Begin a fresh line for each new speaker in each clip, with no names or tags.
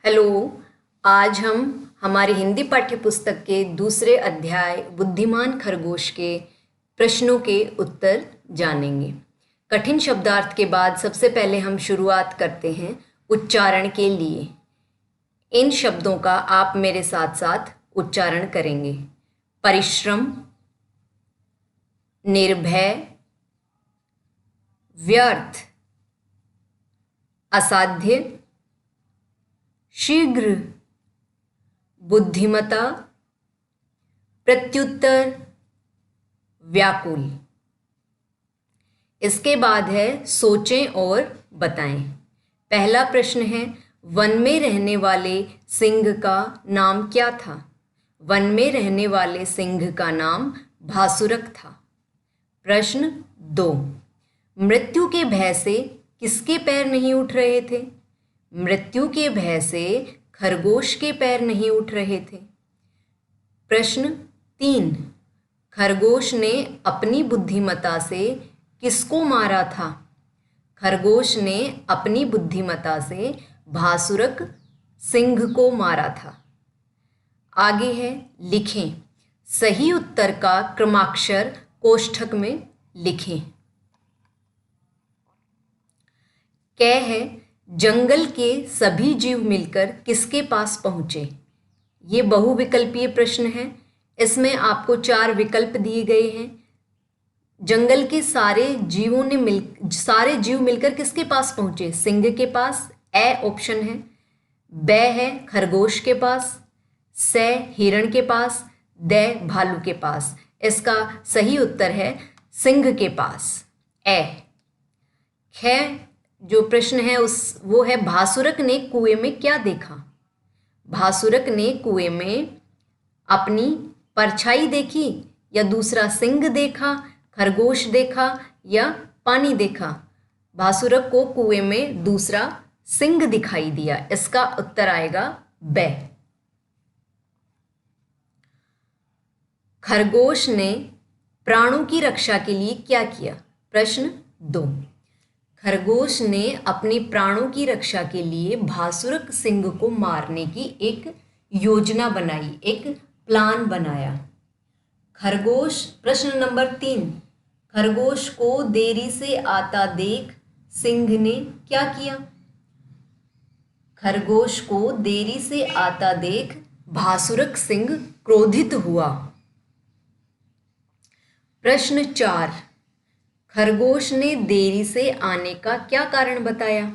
Hello. आज हम हमारी हिंदी पाठ्य पुस्तक के दूसरे अध्याय बुद्धिमान खरगोश के प्रश्नों के उत्तर जानेंगे। कठिन शब्दार्थ के बाद सबसे पहले हम शुरुआत करते हैं उच्चारण के लिए। इन शब्दों का आप मेरे साथ साथ उच्चारण करेंगे। परिश्रम, निर्भय, व्यर्थ, असाध्य, शीघ्र, बुद्धिमता, प्रत्युत्तर, व्याकुल। इसके बाद है सोचें और बताएं। पहला प्रश्न है, वन में रहने वाले सिंह का नाम क्या था? वन में रहने वाले सिंह का नाम भासुरक था। प्रश्न 2, मृत्यु के भय से किसके पैर नहीं उठ रहे थे? मृत्यु के भय से खरगोश के पैर नहीं उठ रहे थे। प्रश्न 3, खरगोश ने अपनी बुद्धिमता से किसको मारा था? खरगोश ने अपनी बुद्धिमता से भासुरक सिंह को मारा था। आगे है लिखें। सही उत्तर का क्रमाक्षर कोष्ठक में लिखें। क है, जंगल के सभी जीव मिलकर किसके पास पहुंचे? ये बहुविकल्पीय प्रश्न है। इसमें आपको 4 विकल्प दिए गए हैं। जंगल के सारे जीव मिलकर किसके पास पहुंचे? सिंह के पास, ए ऑप्शन है। ब है खरगोश के पास, स हिरण के पास, द भालू के पास। इसका सही उत्तर है सिंह के पास, ए। ख जो प्रश्न है वो है, भासुरक ने कुएं में क्या देखा? भासुरक ने कुएं में अपनी परछाई देखी, या दूसरा सिंह देखा, खरगोश देखा, या पानी देखा? भासुरक को कुएं में दूसरा सिंह दिखाई दिया। इसका उत्तर आएगा ब। खरगोश ने प्राणों की रक्षा के लिए क्या किया? प्रश्न 2, खरगोश ने अपने प्राणों की रक्षा के लिए भासुरक सिंह को मारने की एक योजना बनाई, एक प्लान बनाया। प्रश्न नंबर 3, खरगोश को देरी से आता देख सिंह ने क्या किया? खरगोश को देरी से आता देख भासुरक सिंह क्रोधित हुआ। प्रश्न 4, खरगोश ने देरी से आने का क्या कारण बताया?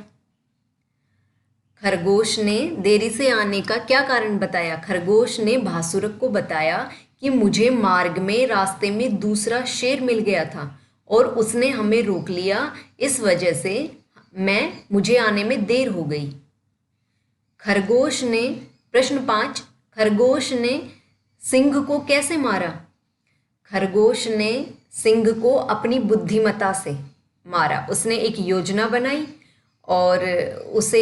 खरगोश ने देरी से आने का क्या कारण बताया? खरगोश ने भासुरक को बताया कि मुझे मार्ग में रास्ते में दूसरा शेर मिल गया था और उसने हमें रोक लिया, इस वजह से मुझे आने में देर हो गई। प्रश्न 5, खरगोश ने सिंह को कैसे मारा? खरगोश ने सिंह को अपनी बुद्धिमता से मारा। उसने एक योजना बनाई और उसे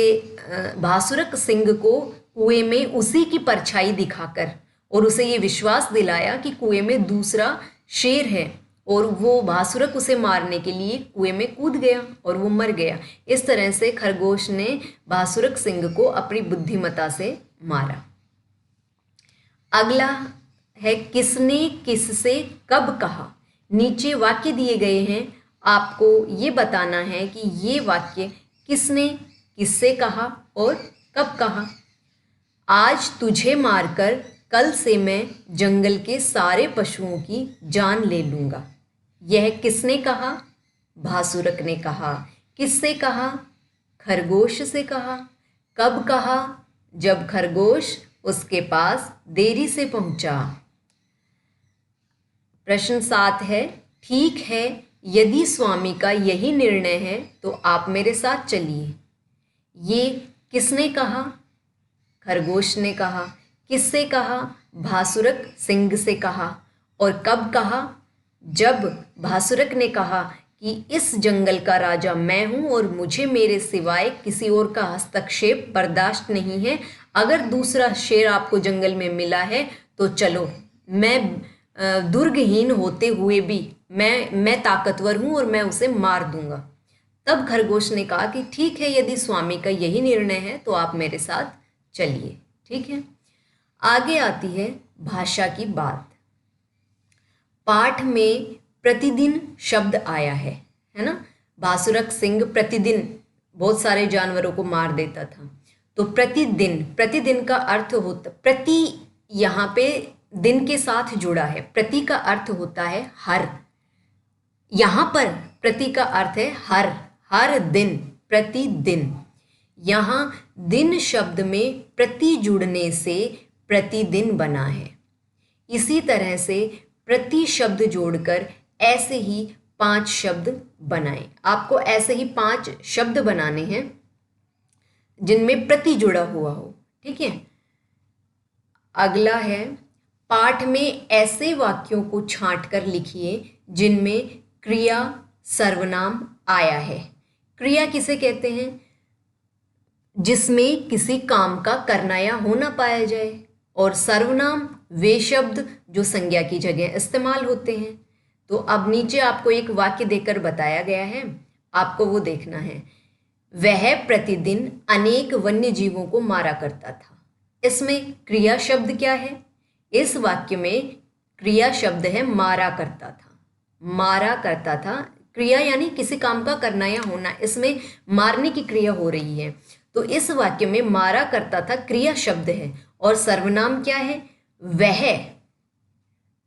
भासुरक सिंह को कुएं में उसी की परछाई दिखाकर और उसे ये विश्वास दिलाया कि कुएं में दूसरा शेर है, और वो भासुरक उसे मारने के लिए कुएं में कूद गया और वो मर गया। इस तरह से खरगोश ने भासुरक सिंह को अपनी बुद्धिमता से मारा। अगला है, किसने किससे कब कहा? नीचे वाक्य दिए गए हैं, आपको ये बताना है कि ये वाक्य किसने किससे कहा और कब कहा। आज तुझे मारकर कल से मैं जंगल के सारे पशुओं की जान ले लूँगा। यह किसने कहा? भासुरक ने कहा। किससे कहा? खरगोश से कहा। कब कहा? जब खरगोश उसके पास देरी से पहुँचा। प्रश्न 7 है, ठीक है, यदि स्वामी का यही निर्णय है तो आप मेरे साथ चलिए। ये किसने कहा? खरगोश ने कहा। किससे कहा? भासुरक सिंह से कहा। और कब कहा? जब भासुरक ने कहा कि इस जंगल का राजा मैं हूँ और मुझे मेरे सिवाय किसी और का हस्तक्षेप बर्दाश्त नहीं है। अगर दूसरा शेर आपको जंगल में मिला है तो चलो, मैं दुर्गहीन होते हुए भी मैं ताकतवर हूँ और मैं उसे मार दूंगा। तब खरगोश ने कहा कि ठीक है, यदि स्वामी का यही निर्णय है तो आप मेरे साथ चलिए ठीक है, आगे आती है भाषा की बात। पाठ में प्रतिदिन शब्द आया है ना। भासुरक सिंह प्रतिदिन बहुत सारे जानवरों को मार देता था। तो प्रतिदिन, प्रतिदिन का अर्थ होता, प्रति यहाँ पे दिन के साथ जुड़ा है, प्रति का अर्थ होता है हर। यहाँ पर प्रति का अर्थ है हर, हर दिन, प्रतिदिन। यहाँ दिन शब्द में प्रति जुड़ने से प्रतिदिन बना है। इसी तरह से प्रति शब्द जोड़कर ऐसे ही 5 शब्द बनाएं। आपको ऐसे ही 5 शब्द बनाने हैं जिनमें प्रति जुड़ा हुआ हो, ठीक है। अगला है, पाठ में ऐसे वाक्यों को छांटकर लिखिए जिनमें क्रिया सर्वनाम आया है। क्रिया किसे कहते हैं? जिसमें किसी काम का करना या होना पाया जाए। और सर्वनाम वे शब्द जो संज्ञा की जगह इस्तेमाल होते हैं। तो अब नीचे आपको एक वाक्य देकर बताया गया है, आपको वो देखना है। वह प्रतिदिन अनेक वन्य जीवों को मारा करता था। इसमें क्रिया शब्द क्या है? इस वाक्य में क्रिया शब्द है मारा करता था। मारा करता था, क्रिया यानी किसी काम का करना या होना, इसमें मारने की क्रिया हो रही है। तो इस वाक्य में मारा करता था क्रिया शब्द है और सर्वनाम क्या है?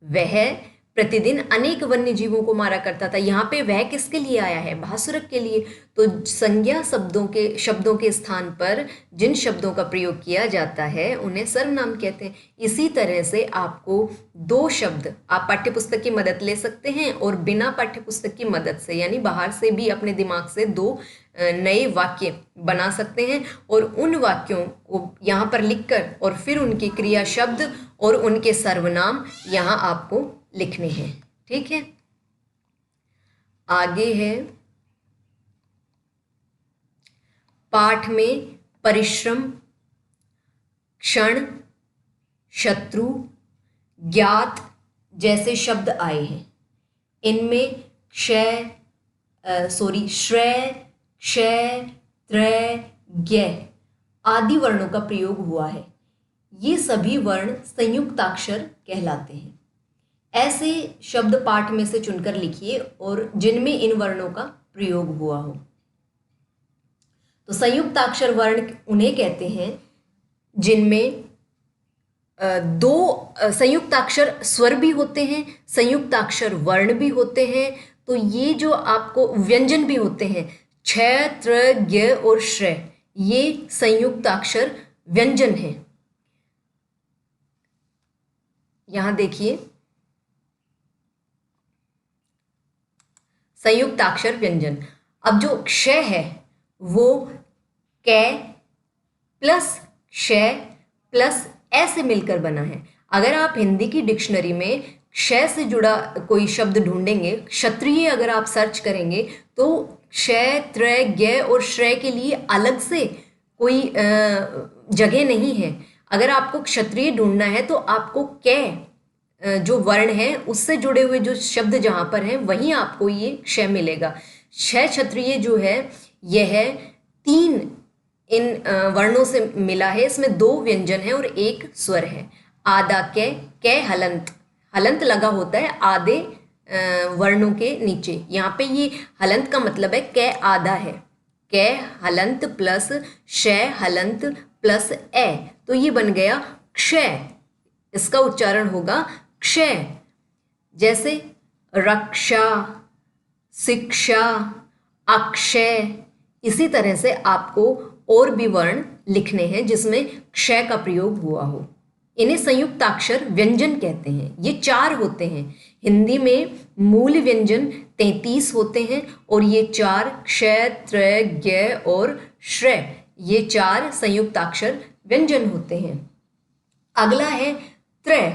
वह प्रतिदिन अनेक वन्य जीवों को मारा करता था। यहाँ पे वह किसके लिए आया है? भासुरक के लिए। तो संज्ञा शब्दों के स्थान पर जिन शब्दों का प्रयोग किया जाता है उन्हें सर्वनाम कहते हैं। इसी तरह से आपको 2 शब्द आप पाठ्यपुस्तक की मदद ले सकते हैं और बिना पाठ्यपुस्तक की मदद से यानी बाहर से भी अपने दिमाग से 2 नए वाक्य बना सकते हैं और उन वाक्यों को यहाँ पर लिखकर और फिर उनके क्रिया शब्द और उनके सर्वनाम यहाँ आपको लिखने हैं, ठीक है। आगे है, पाठ में परिश्रम, क्षण, शत्रु, ज्ञात जैसे शब्द आए हैं। इनमें श्रेय, क्षय, त्रय, ज्ञ आदि वर्णों का प्रयोग हुआ है। ये सभी वर्ण संयुक्ताक्षर कहलाते हैं। ऐसे शब्द पाठ में से चुनकर लिखिए और जिनमें इन वर्णों का प्रयोग हुआ हो। तो संयुक्ताक्षर वर्ण उन्हें कहते हैं जिनमें 2 संयुक्ताक्षर स्वर भी होते हैं, संयुक्ताक्षर वर्ण भी होते हैं। तो ये जो आपको व्यंजन भी होते हैं, छ, त्र, ज्ञ और श्रेय, ये संयुक्ताक्षर व्यंजन हैं। यहां देखिए, संयुक्ताक्षर व्यंजन। अब जो क्षय है वो कै प्लस क्षय प्लस ए से मिलकर बना है। अगर आप हिंदी की डिक्शनरी में क्षय से जुड़ा कोई शब्द ढूंढेंगे, क्षत्रिय अगर आप सर्च करेंगे तो क्षय, त्रय, ज्ञ और श्रेय के लिए अलग से कोई जगह नहीं है। अगर आपको क्षत्रिय ढूंढना है तो आपको कै जो वर्ण है उससे जुड़े हुए जो शब्द जहाँ पर हैं वहीं आपको ये क्षय मिलेगा। क्षय क्षत्रिय जो है यह 3 इन वर्णों से मिला है। इसमें 2 व्यंजन है और 1 स्वर है। आदा कै हलंत, हलंत लगा होता है आधे वर्णों के नीचे। यहाँ पे ये हलंत का मतलब है कै आधा है। कै हलंत प्लस क्षय हलंत प्लस ए, तो ये बन गया क्षय। इसका उच्चारण होगा क्षय। जैसे रक्षा, शिक्षा, अक्षय, इसी तरह से आपको और भी वर्ण लिखने हैं जिसमें क्षय का प्रयोग हुआ हो। इन्हें संयुक्ताक्षर व्यंजन कहते हैं। ये 4 होते हैं। हिंदी में मूल व्यंजन 33 होते हैं और ये 4 क्षय, त्रय, ज्ञ और श्रेय, ये 4 संयुक्ताक्षर व्यंजन होते हैं। अगला है त्रय।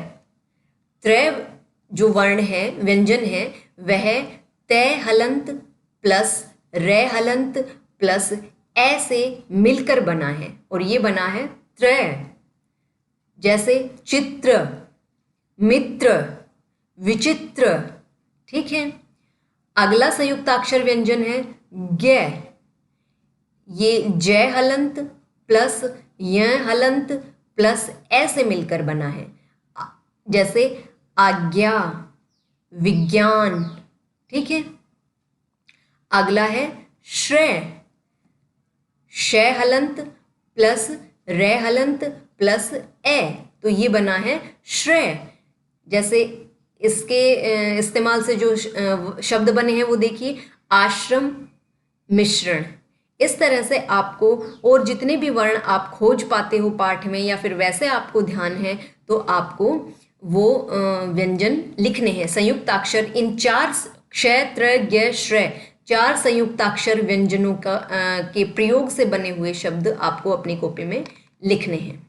त्रय जो वर्ण है, व्यंजन है, वह तय हलंत प्लस रे हलंत प्लस ए से मिलकर बना है और ये बना है त्रय। जैसे चित्र, मित्र, विचित्र, ठीक है। अगला संयुक्ताक्षर व्यंजन है ज्ञ। ये जय हलंत प्लस य हलंत प्लस ए से मिलकर बना है। जैसे आज्ञा, विज्ञान, ठीक है। अगला है श्रेय, श हलंत प्लस रे हलंत प्लस ए, तो ये बना है श्रेय। जैसे इसके इस्तेमाल से जो शब्द बने हैं वो देखिए, आश्रम, मिश्रण। इस तरह से आपको और जितने भी वर्ण आप खोज पाते हो पाठ में या फिर वैसे आपको ध्यान है तो आपको वो व्यंजन लिखने हैं। संयुक्ताक्षर इन 4 क्ष, त्र, ज्ञ, श्रेय 4 संयुक्ताक्षर व्यंजनों का के प्रयोग से बने हुए शब्द आपको अपनी कॉपी में लिखने हैं।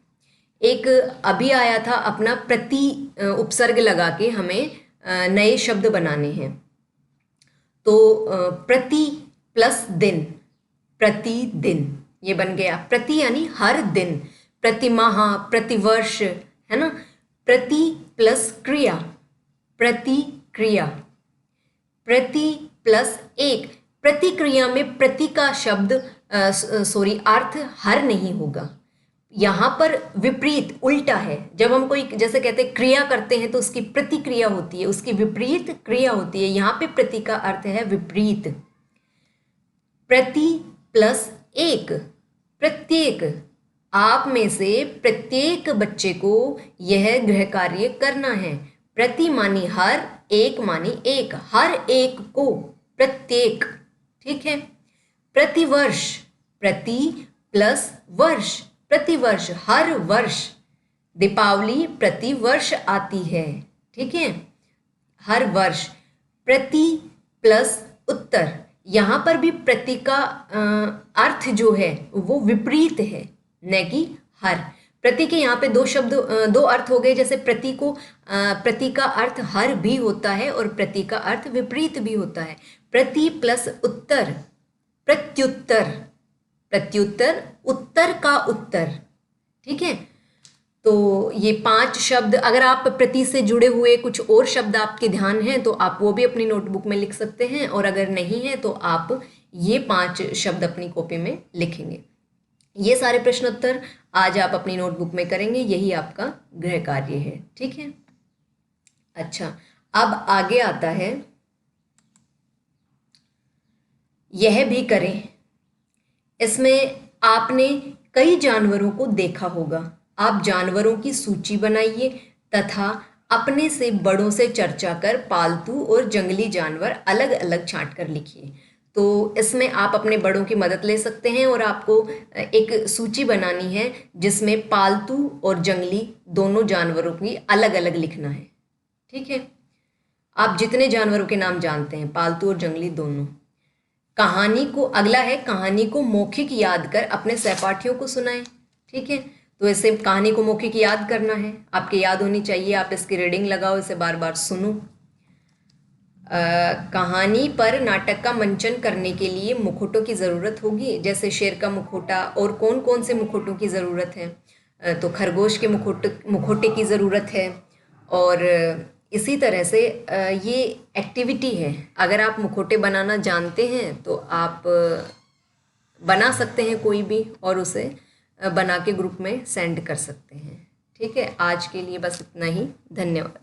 एक अभी आया था अपना प्रति उपसर्ग लगा के हमें नए शब्द बनाने हैं। तो प्रति प्लस दिन, प्रतिदिन, ये बन गया। प्रति यानी हर दिन, प्रतिमाह, प्रतिवर्ष, है ना। प्रति प्लस क्रिया, प्रतिक्रिया। प्रति प्लस एक, प्रतिक्रिया में प्रति का शब्द अर्थ हर नहीं होगा। यहाँ पर विपरीत, उल्टा है। जब हम कोई जैसे कहते हैं क्रिया करते हैं तो उसकी प्रतिक्रिया होती है, उसकी विपरीत क्रिया होती है। यहाँ पे प्रति का अर्थ है विपरीत। प्रति प्लस एक, प्रत्येक, आप में से प्रत्येक बच्चे को यह गृह कार्य करना है। प्रति मानी हर, एक मानी एक, हर एक को, प्रत्येक, ठीक है। प्रतिवर्ष, प्रति प्लस वर्ष, प्रतिवर्ष, हर वर्ष। दीपावली प्रति वर्ष आती है, ठीक है, हर वर्ष। प्रति प्लस उत्तर, यहाँ पर भी प्रति का अर्थ जो है वो विपरीत है, न कि हर। प्रति के यहाँ पे 2 शब्द, 2 अर्थ हो गए। जैसे प्रति को प्रति का अर्थ हर भी होता है और प्रति का अर्थ विपरीत भी होता है। प्रति प्लस उत्तर, प्रत्युत्तर, प्रत्युत्तर, उत्तर का उत्तर, ठीक है। तो ये 5 शब्द, अगर आप प्रति से जुड़े हुए कुछ और शब्द आपके ध्यान हैं तो आप वो भी अपनी नोटबुक में लिख सकते हैं, और अगर नहीं है तो आप ये 5 शब्द अपनी कॉपी में लिखेंगे। ये सारे प्रश्नोत्तर आज आप अपनी नोटबुक में करेंगे, यही आपका गृह कार्य है, ठीक है। अच्छा, अब आगे आता है यह भी करें। इसमें आपने कई जानवरों को देखा होगा। आप जानवरों की सूची बनाइए तथा अपने से बड़ों से चर्चा कर पालतू और जंगली जानवर अलग अलग छांट कर लिखिए। तो इसमें आप अपने बड़ों की मदद ले सकते हैं और आपको एक सूची बनानी है जिसमें पालतू और जंगली दोनों जानवरों की अलग अलग लिखना है, ठीक है। आप जितने जानवरों के नाम जानते हैं, पालतू और जंगली दोनों। कहानी को, अगला है कहानी को मौखिक याद कर अपने सहपाठियों को सुनाएं, ठीक है। तो ऐसे कहानी को मौखिक याद करना है, आपके याद होनी चाहिए। आप इसकी रीडिंग लगाओ, इसे बार बार सुनो। कहानी पर नाटक का मंचन करने के लिए मुखौटों की ज़रूरत होगी। जैसे शेर का मुखौटा, और कौन कौन से मुखौटों की ज़रूरत है, तो खरगोश के मुखौटे की ज़रूरत है। और इसी तरह से ये एक्टिविटी है, अगर आप मुखौटे बनाना जानते हैं तो आप बना सकते हैं कोई भी, और उसे बना के ग्रुप में सेंड कर सकते हैं, ठीक है। आज के लिए बस इतना ही, धन्यवाद।